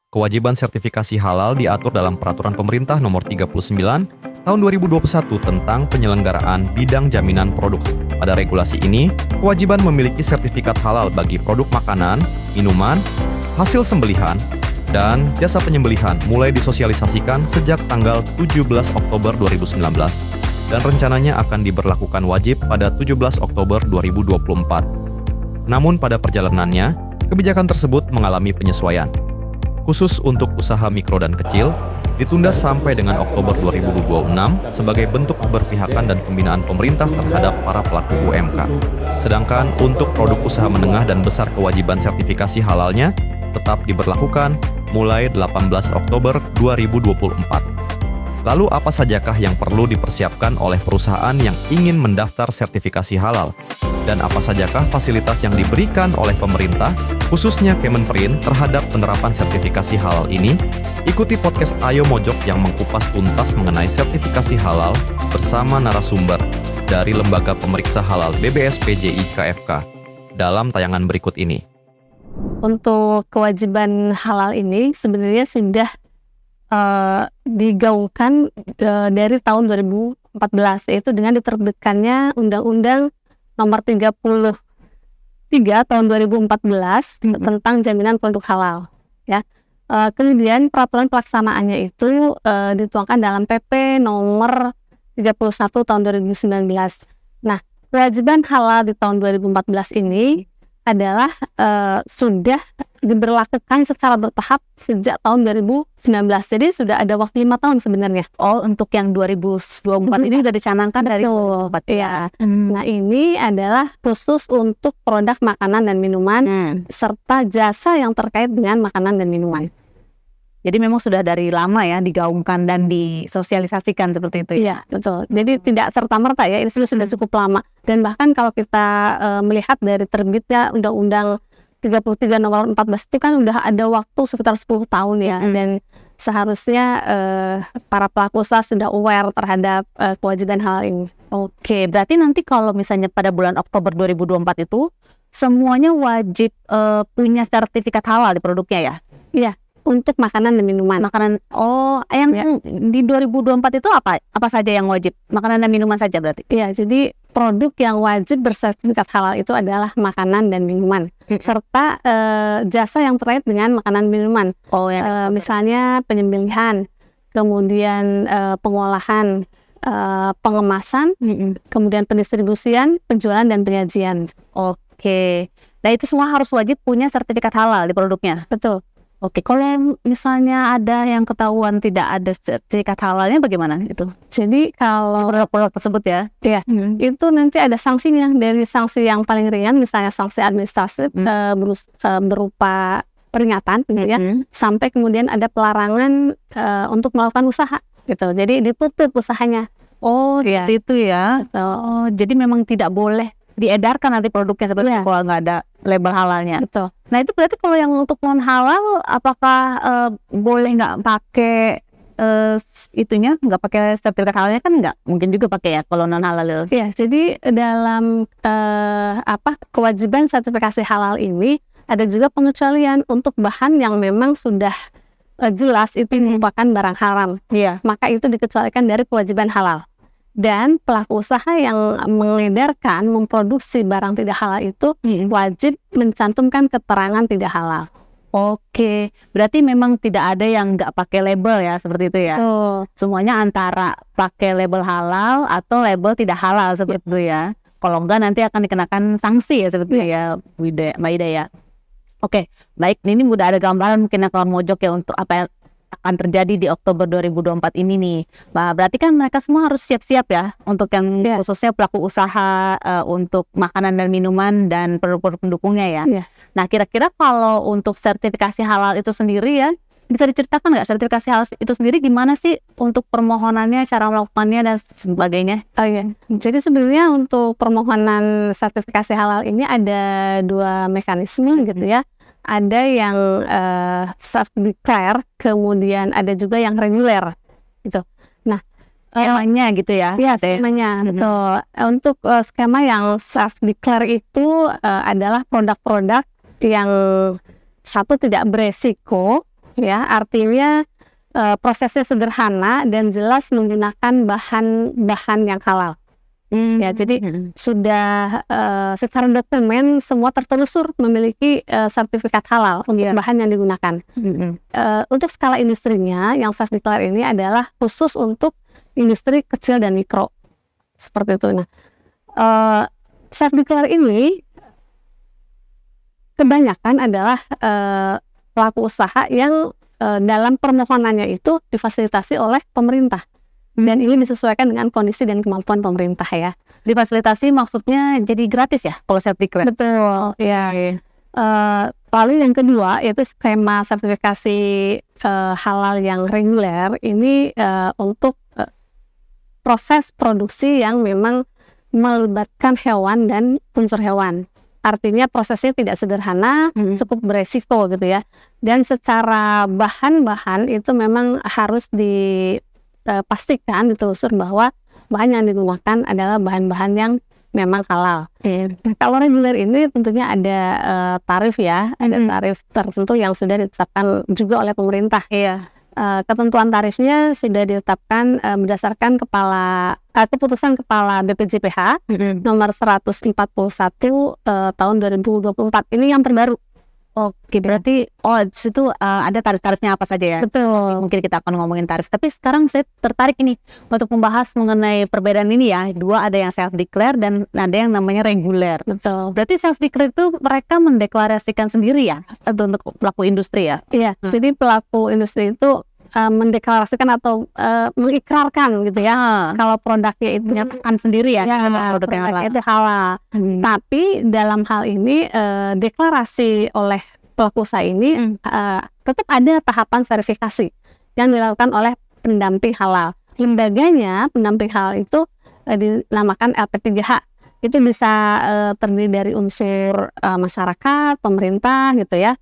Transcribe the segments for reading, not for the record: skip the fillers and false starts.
Kewajiban sertifikasi halal diatur dalam Peraturan Pemerintah Nomor 39 Tahun 2021 tentang penyelenggaraan bidang jaminan produk. Pada regulasi ini, kewajiban memiliki sertifikat halal bagi produk makanan, minuman, hasil sembelihan, dan jasa penyembelihan mulai disosialisasikan sejak tanggal 17 Oktober 2019 dan rencananya akan diberlakukan wajib pada 17 Oktober 2024. Namun pada perjalanannya, kebijakan tersebut mengalami penyesuaian. Khusus untuk usaha mikro dan kecil, ditunda sampai dengan Oktober 2026 sebagai bentuk keberpihakan dan pembinaan pemerintah terhadap para pelaku UMK. Sedangkan untuk produk usaha menengah dan besar kewajiban sertifikasi halalnya tetap diberlakukan mulai 18 Oktober 2024. Lalu apa sajakah yang perlu dipersiapkan oleh perusahaan yang ingin mendaftar sertifikasi halal? Dan apa sajakah fasilitas yang diberikan oleh pemerintah, khususnya Kemenperin, terhadap penerapan sertifikasi halal ini? Ikuti podcast Ayo Mojok yang mengupas tuntas mengenai sertifikasi halal bersama narasumber dari Lembaga Pemeriksa Halal BBSPJI KFK dalam tayangan berikut ini. Untuk kewajiban halal ini sebenarnya sudah digaungkan dari tahun 2014, yaitu dengan diterbitkannya Undang-Undang Nomor 33 Tahun 2014 tentang jaminan produk halal. Ya, kemudian peraturan pelaksanaannya itu dituangkan dalam PP Nomor 31 Tahun 2019. Nah, kewajiban halal di tahun 2014 ini adalah sudah diberlakukan secara bertahap sejak tahun 2019. Jadi sudah ada waktu 5 tahun sebenarnya. Oh, untuk yang 2024 ini sudah dicanangkan dari 2024 ya. Nah, ini adalah khusus untuk produk makanan dan minuman serta jasa yang terkait dengan makanan dan minuman. Jadi memang sudah dari lama ya digaungkan dan disosialisasikan seperti itu ya? Iya, betul. Jadi tidak serta-merta ya, ini sudah cukup lama. Dan bahkan kalau kita melihat dari terbitnya Undang-Undang 33 Nomor 14 itu kan udah ada waktu sekitar 10 tahun ya. Dan seharusnya para pelaku usaha sudah aware terhadap kewajiban hal ini. Oke, berarti nanti kalau misalnya pada bulan Oktober 2024 itu semuanya wajib punya sertifikat halal di produknya ya? Iya. Untuk makanan dan minuman. Yang di 2024 itu apa saja yang wajib? Makanan dan minuman saja berarti? Iya, jadi produk yang wajib bersertifikat halal itu adalah makanan dan minuman, serta jasa yang terkait dengan makanan dan minuman. Misalnya penyembelihan, kemudian pengolahan, pengemasan, kemudian pendistribusian, penjualan dan penyajian. Oke. Nah, itu semua harus wajib punya sertifikat halal di produknya? Betul. Oke, kalau misalnya ada yang ketahuan tidak ada sertifikat halalnya bagaimana itu? Jadi kalau produk-produk tersebut ya? Iya, itu nanti ada sanksinya. Dari sanksi yang paling ringan, misalnya sanksi administratif berupa peringatan, gitu ya, sampai kemudian ada pelarangan untuk melakukan usaha, gitu. Jadi ditutup usahanya. Oh, ya. Itu ya. Oh, jadi memang tidak boleh diedarkan nanti produknya seperti kalau nggak ada label halalnya. Betul. Nah, itu berarti kalau yang untuk non halal apakah boleh nggak pakai itunya, nggak pakai sertifikat halalnya? Kan nggak mungkin juga pakai ya kalau non halal. Iya, jadi dalam kewajiban sertifikasi halal ini ada juga pengecualian untuk bahan yang memang sudah jelas itu merupakan barang haram. Iya. Maka itu dikecualikan dari kewajiban halal. Dan pelaku usaha yang mengedarkan, memproduksi barang tidak halal itu wajib mencantumkan keterangan tidak halal. Oke, berarti memang tidak ada yang nggak pakai label ya, seperti itu ya? Semuanya antara pakai label halal atau label tidak halal seperti itu ya? Kalau enggak nanti akan dikenakan sanksi ya, seperti ya, Mbak Ida ya? Oke, baik, ini udah ada gambaran mungkin ya kawan Mojok ya untuk apa yang akan terjadi di Oktober 2024 ini nih. Nah, berarti kan mereka semua harus siap-siap ya untuk yang khususnya pelaku usaha untuk makanan dan minuman dan produk-produk pendukungnya ya. Nah, kira-kira kalau untuk sertifikasi halal itu sendiri ya, bisa diceritakan nggak sertifikasi halal itu sendiri gimana sih untuk permohonannya, cara melakukannya dan sebagainya? Jadi sebenarnya untuk permohonan sertifikasi halal ini ada 2 mekanisme gitu ya. Ada yang self-declare, kemudian ada juga yang reguler gitu. Nah, skemanya gitu ya? Iya, skemanya, betul. Untuk skema yang self-declare itu adalah produk-produk yang satu tidak beresiko, ya, artinya prosesnya sederhana dan jelas menggunakan bahan-bahan yang halal. Ya, jadi sudah secara dokumen semua tertelusur memiliki sertifikat halal untuk bahan yang digunakan. Untuk skala industrinya yang self declare ini adalah khusus untuk industri kecil dan mikro seperti itu. Nah, self declare ini kebanyakan adalah pelaku usaha yang dalam permohonannya itu difasilitasi oleh pemerintah. Dan ini disesuaikan dengan kondisi dan kemampuan pemerintah ya. Difasilitasi maksudnya jadi gratis ya kalau self declare? Betul, ya. Lalu yang kedua yaitu skema sertifikasi halal yang reguler ini untuk proses produksi yang memang melibatkan hewan dan unsur hewan. Artinya prosesnya tidak sederhana, cukup beresiko gitu ya. Dan secara bahan-bahan itu memang harus dipastikan, ditelusur bahwa bahan yang digunakan adalah bahan-bahan yang memang halal. Nah, kalau reguler ini tentunya ada tarif ya, ada tarif tertentu yang sudah ditetapkan juga oleh pemerintah. Ketentuan tarifnya sudah ditetapkan berdasarkan keputusan Kepala BPJPH nomor 141 tahun 2024. Ini yang terbaru. Oke, berarti di situ ada tarif-tarifnya apa saja ya? Betul. Mungkin kita akan ngomongin tarif. Tapi sekarang saya tertarik ini untuk membahas mengenai perbedaan ini ya. Dua, ada yang self declare dan ada yang namanya reguler. Betul. Berarti self declare itu mereka mendeklarasikan sendiri ya untuk pelaku industri ya? Iya. Jadi pelaku industri itu mendeklarasikan atau mengikrarkan gitu ya kalau produknya itu menyatakan sendiri ya, produk yang halal. Itu halal. Tapi dalam hal ini deklarasi oleh pelaku usaha ini tetap ada tahapan verifikasi yang dilakukan oleh pendamping halal. Lembaganya pendamping halal itu dinamakan LP3H. Itu bisa terdiri dari unsur masyarakat, pemerintah gitu ya,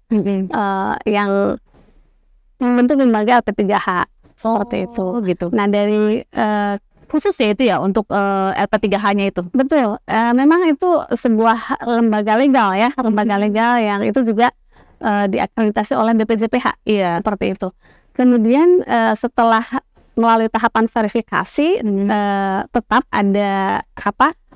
yang membentuk lembaga LP3H seperti itu. Gitu. Nah, dari khusus ya itu ya untuk LP3H-nya itu. Betul. Memang itu sebuah lembaga legal ya, lembaga legal yang itu juga diakreditasi oleh BPJPH. Seperti itu. Kemudian setelah melalui tahapan verifikasi tetap ada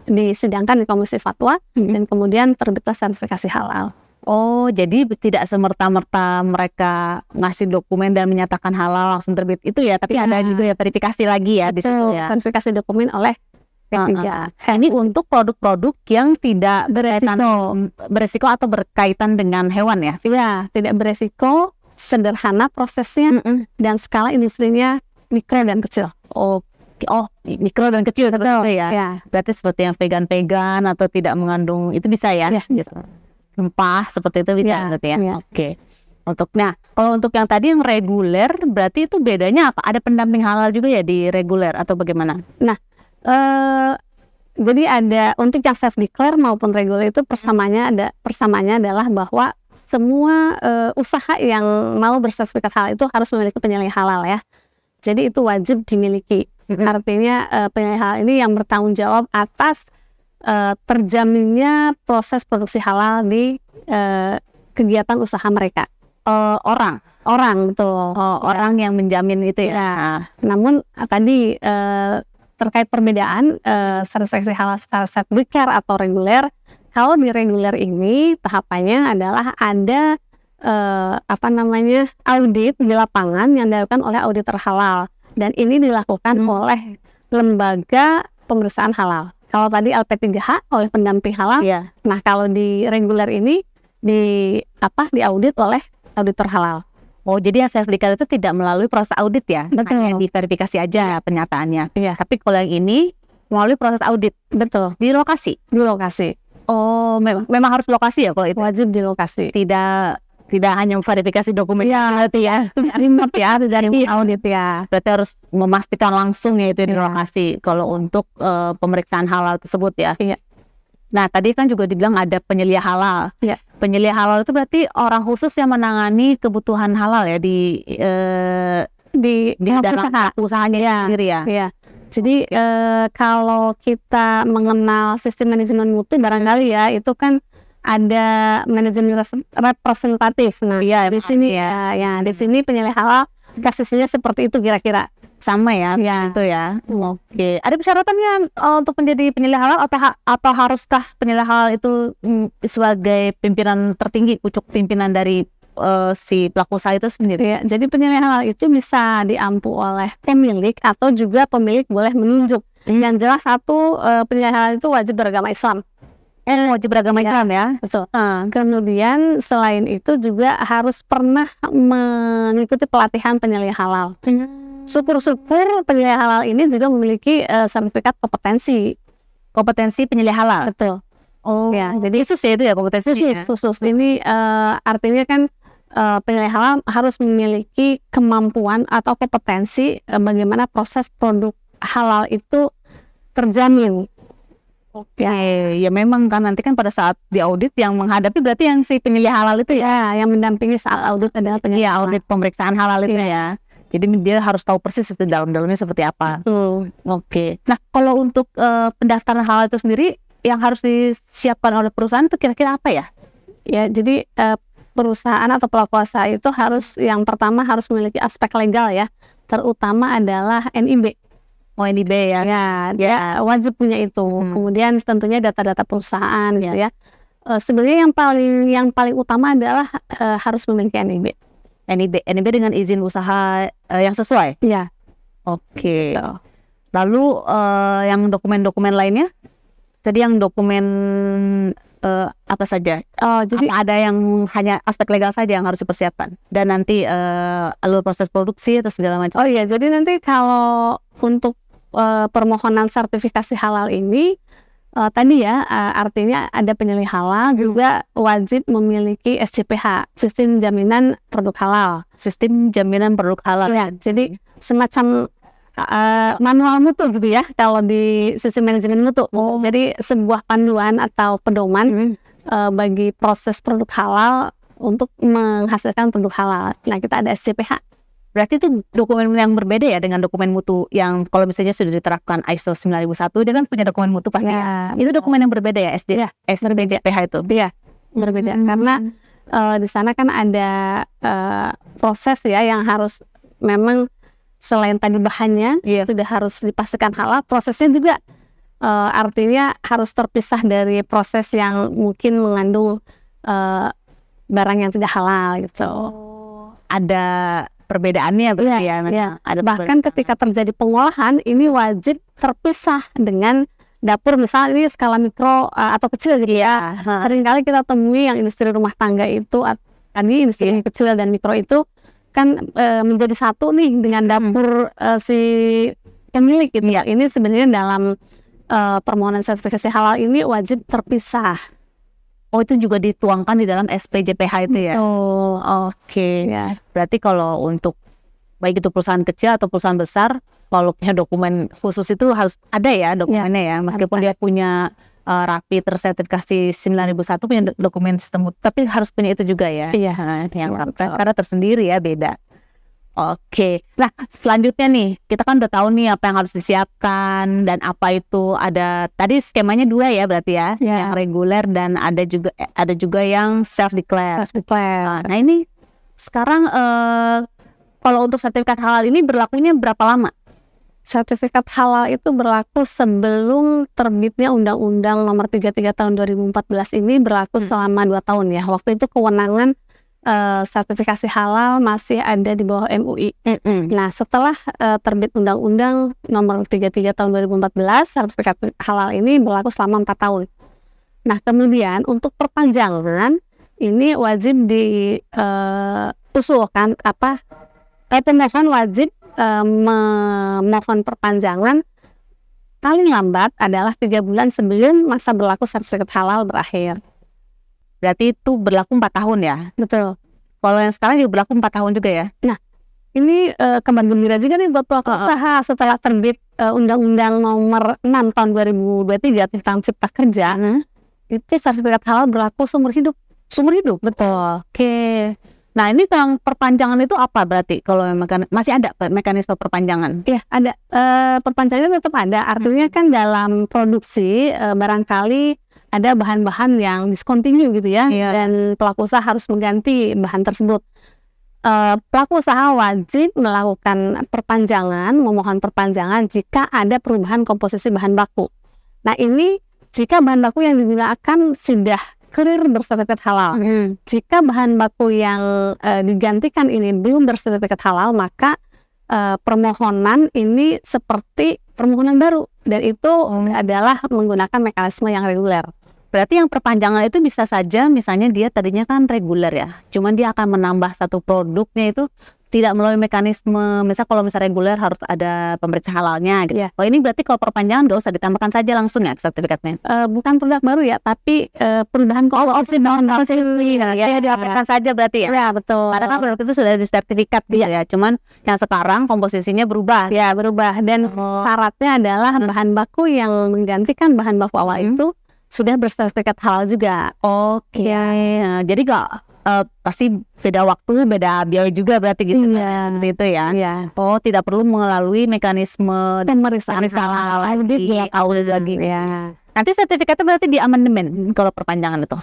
disidangkan di Komisi Fatwa dan kemudian terbitlah sertifikasi halal. Oh, jadi tidak semerta-merta mereka ngasih dokumen dan menyatakan halal langsung terbit itu ya, tapi ada juga ya verifikasi lagi ya di situ ya. Verifikasi dokumen oleh P3. Ini untuk produk-produk yang tidak beresiko atau berkaitan dengan hewan ya? Iya, tidak beresiko, sederhana prosesnya dan skala industrinya mikro dan kecil. Mikro dan kecil seperti itu ya. Berarti seperti yang vegan atau tidak mengandung itu bisa ya? Gitu. Rempah seperti itu bisa berarti ya. Oke. Kalau untuk yang tadi yang reguler berarti itu bedanya apa? Ada pendamping halal juga ya di reguler atau bagaimana? Nah, jadi ada untuk yang self declare maupun reguler itu persamaannya adalah bahwa semua usaha yang mau bersertifikat halal itu harus memiliki penilaian halal ya. Jadi itu wajib dimiliki. Artinya penilaian halal ini yang bertanggung jawab atas terjaminnya proses produksi halal di kegiatan usaha mereka. Orang betul. Orang yang menjamin itu ya. Namun tadi terkait perbedaan sertifikasi halal secara self declare atau reguler. Kalau di reguler ini tahapannya adalah ada audit di lapangan yang dilakukan oleh auditor halal dan ini dilakukan oleh lembaga pemeriksaan halal. Kalau tadi LP3H oleh pendamping halal, nah kalau di reguler ini diaudit oleh auditor halal. Oh, jadi yang self declare itu tidak melalui proses audit ya? Betul. Hanya diverifikasi aja penyataannya. Iya. Tapi kalau yang ini melalui proses audit. Betul. Di lokasi? Di lokasi. Oh, memang harus lokasi ya kalau itu? Wajib di lokasi. Tidak hanya verifikasi dokumen berarti ya. Remote ya, dari audit ya. Berarti harus memastikan langsung ya itu di lokasi kalau untuk pemeriksaan halal tersebut ya. Iya. Nah, tadi kan juga dibilang ada penyelia halal. Iya. Penyelia halal itu berarti orang khusus yang menangani kebutuhan halal ya di dalam usahanya sendiri ya. Iya. Jadi kalau kita mengenal sistem manajemen mutu barangkali ya itu kan ada manajemen representatif. Nah, Iya, di sini ya di sini penilai halal posisinya seperti itu kira-kira. sama ya, Ya. itu ya. Oke. Ada persyaratannya untuk menjadi penilai halal atau haruskah penilai halal itu sebagai pimpinan tertinggi, pucuk pimpinan dari si pelaku usaha itu sendiri? Ya, jadi penilai halal itu bisa diampu oleh pemilik atau juga pemilik boleh menunjuk. Yang jelas satu penilai halal itu wajib beragama Islam. Wajib beragama Ya. Islam ya. Betul. Kemudian selain itu juga harus pernah mengikuti pelatihan penilai halal. Syukur-syukur penilai halal ini juga memiliki sertifikat kompetensi. Kompetensi penilai halal. Betul. Oh, Ya, jadi khusus ya itu ya kompetensi. khusus. Ini artinya kan penilai halal harus memiliki kemampuan atau kompetensi bagaimana proses produk halal itu terjamin. Ya memang kan nanti kan pada saat di audit yang menghadapi berarti yang si penilai halal itu ya. Ya, yang mendampingi saat audit adalah penilai Iya, audit pemeriksaan halal itu ya. Jadi dia harus tahu persis itu dalam-dalamnya seperti apa. Oke. Nah, kalau untuk pendaftaran halal itu sendiri yang harus disiapkan oleh perusahaan itu kira-kira apa ya? Ya, jadi perusahaan atau pelaku usaha itu harus yang pertama harus memiliki aspek legal ya, terutama adalah NIB. Oh, NIB ya. Ya, dia wajib punya itu. Kemudian tentunya data-data perusahaan gitu ya. Sebenarnya yang paling utama adalah harus memiliki NIB. NIB dengan izin usaha yang sesuai. Iya. Oke. Lalu yang dokumen-dokumen lainnya? Jadi yang dokumen apa saja? Jadi apa ada yang hanya aspek legal saja yang harus dipersiapkan dan nanti alur proses produksi atau segala macam. Oh iya, jadi nanti kalau untuk permohonan sertifikasi halal ini tadi ya artinya ada penilai halal juga wajib memiliki SJPH, sistem jaminan produk halal. Sistem jaminan produk halal. Ya, jadi semacam manual mutu gitu ya kalau di sistem manajemen mutu. Jadi sebuah panduan atau pedoman bagi proses produk halal untuk menghasilkan produk halal. Nah, kita ada SJPH. Berarti itu dokumen yang berbeda ya dengan dokumen mutu yang kalau misalnya sudah diterapkan ISO 9001 dia kan punya dokumen mutu pasti ya. Itu dokumen yang berbeda ya SJPH itu. Iya, berbeda karena di sana kan ada proses ya yang harus memang selain tadi bahannya sudah harus dipastikan halal, prosesnya juga artinya harus terpisah dari proses yang mungkin mengandung barang yang tidak halal gitu. Ada perbedaannya berarti ya. Ada bahkan ketika terjadi pengolahan ini wajib terpisah dengan dapur, misalnya ini skala mikro atau kecil gitu ya. Seringkali kita temui yang industri rumah tangga itu tadi industri kecil dan mikro itu kan menjadi satu nih dengan dapur si pemilik gitu. Ini sebenarnya dalam permohonan sertifikasi halal ini wajib terpisah. Oh, itu juga dituangkan di dalam SPJPH itu ya? Oke. Ya. Berarti kalau untuk baik itu perusahaan kecil atau perusahaan besar, kalau punya dokumen khusus itu harus ada ya dokumennya ya. Meskipun dia punya rapi tersertifikasi 9001 punya dokumen sistem, tapi harus punya itu juga ya? Iya. Karena tersendiri ya, beda. Oke, nah selanjutnya nih kita kan udah tahu nih apa yang harus disiapkan dan apa itu ada tadi skemanya dua ya berarti ya, yang reguler dan ada juga yang self declare. Nah ini sekarang kalau untuk sertifikat halal ini berlakunya berapa lama? Sertifikat halal itu berlaku sebelum terbitnya Undang-Undang Nomor 33 Tahun 2014 ini berlaku selama 2 tahun ya. Waktu itu kewenangan sertifikasi halal masih ada di bawah MUI. Nah, setelah terbit Undang-Undang Nomor 33 Tahun 2014, sertifikat halal ini berlaku selama 4 tahun. Nah, kemudian untuk perpanjangan ini wajib diusulkan pemohon wajib memohon perpanjangan paling lambat adalah 3 bulan sebelum masa berlaku sertifikat halal berakhir. Berarti itu berlaku 4 tahun ya? Betul. Kalau yang sekarang juga berlaku 4 tahun juga ya? Nah, ini kabar gembira juga nih buat pelaku usaha setelah terbit Undang-Undang Nomor 6 Tahun 2023 tentang Cipta Kerja. Itu sertifikat halal berlaku seumur hidup. Seumur hidup? Betul. Oke. Nah, ini yang perpanjangan itu apa berarti? Kalau masih ada mekanisme perpanjangan? Iya, ada. Perpanjangannya tetap ada. Artinya kan dalam produksi barangkali ada bahan-bahan yang discontinue gitu ya, Iya. dan pelaku usaha harus mengganti bahan tersebut. Pelaku usaha wajib melakukan perpanjangan, memohon perpanjangan jika ada perubahan komposisi bahan baku. Nah ini jika bahan baku yang digunakan sudah clear bersertifikat halal. Jika bahan baku yang digantikan ini belum bersertifikat halal, maka permohonan ini seperti permohonan baru, dan itu adalah menggunakan mekanisme yang reguler. Berarti yang perpanjangan itu bisa saja misalnya dia tadinya kan reguler ya, cuman dia akan menambah satu produknya itu tidak melalui mekanisme, misal kalau misalnya reguler harus ada pemeriksa halalnya gitu. Iya. Oh ini berarti kalau perpanjangan nggak usah ditambahkan saja langsung ya sertifikatnya. Bukan produk baru ya, tapi perubahan komposisi bahan baku. Ya diaplikasikan saja berarti ya. Ya betul. Karena kan produk itu sudah ada sertifikat gitu ya, cuman yang sekarang komposisinya berubah. Ya berubah, dan syaratnya adalah bahan baku yang menggantikan bahan baku awal itu sudah bersertifikat halal juga. Oke. Nah, jadi pasti beda waktu, beda biaya juga berarti gitu. Iya. Seperti itu ya. Iya. Oh, tidak perlu melalui mekanisme Pemeriksaan halal lebih lagi. ya. Nanti sertifikatnya berarti di amandemen kalau perpanjangan itu.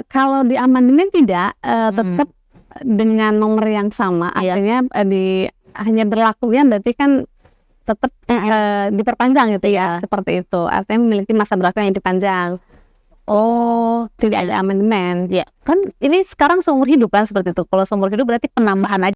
Kalau di amandemen tidak, tetap dengan nomor yang sama, Iya. artinya hanya berlakunya berarti kan tetap diperpanjang gitu ya, seperti itu. Artinya memiliki masa berlaku yang dipanjang. Oh, Tidak ada amandemen. ya. Kan ini sekarang seumur hidup kan seperti itu. Kalau seumur hidup berarti penambahan aja.